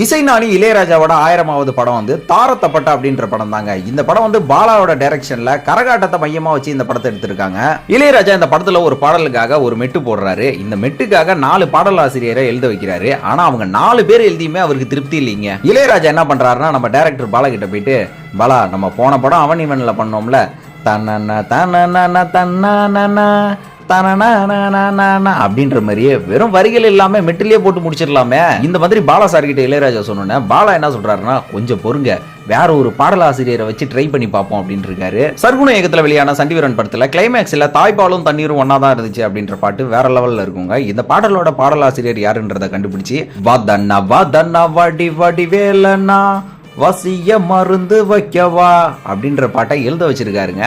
இசைஞானி இளையராஜாவோட 1000வது படம் வந்து தாரத்தப்பட்ட அப்படின்ற படம் தாங்க. இந்த படம் வந்து பாலாவோட டைரக்ஷன்ல கரகாட்டத்தை மையமா வச்சு இந்த படத்தை எடுத்திருக்காங்க. இளையராஜா இந்த படத்துல ஒரு பாடலுக்காக ஒரு மெட்டு போடுறாரு. இந்த மெட்டுக்காக 4 பாடலாசிரியரை எழுத வைக்கிறாரு. ஆனா அவங்க 4 பேர் எழுதியுமே அவருக்கு திருப்தி இல்லைங்க. இளையராஜா என்ன பண்றாருன்னா, நம்ம டைரக்டர் பாலா கிட்ட போயிட்டு, பாலா நம்ம போன படம் அவன் இவன்ல பண்ணோம்ல, தன்ன தன்ன தன்ன அப்படின்ற மாதிரியே வெறும் வரிகள் இல்லாம மெட்டிலே போட்டு முடிச்சிடலாமே. இந்த மாதிரி பாலா சார் கிட்ட இளையராஜா சொன்னோன்னே பாலா என்ன சொல்றாருன்னா, கொஞ்சம் பொறுங்க, வேற ஒரு பாடலாசிரியரை வச்சு ட்ரை பண்ணி பார்ப்போம் அப்படின்னு இருக்காரு. சர்க்குண இயக்கத்துல வெளியான சண்டிவீரன் படத்துல கிளைமேக்ஸ்ல தாய்ப்பாலும் தண்ணீரும் ஒன்னா தான் இருந்துச்சு அப்படின்ற பாட்டு வேற லெவல்ல இருக்குங்க. இந்த பாடலோட பாடலாசிரியர் யாருன்றதை கண்டுபிடிச்சு, வாதன்னா வாதன்னா வடி வடி வேலன்னா வசிய மருந்து வைக்கவா அப்படின்ற பாட்டை எழுத வச்சிருக்காருங்க.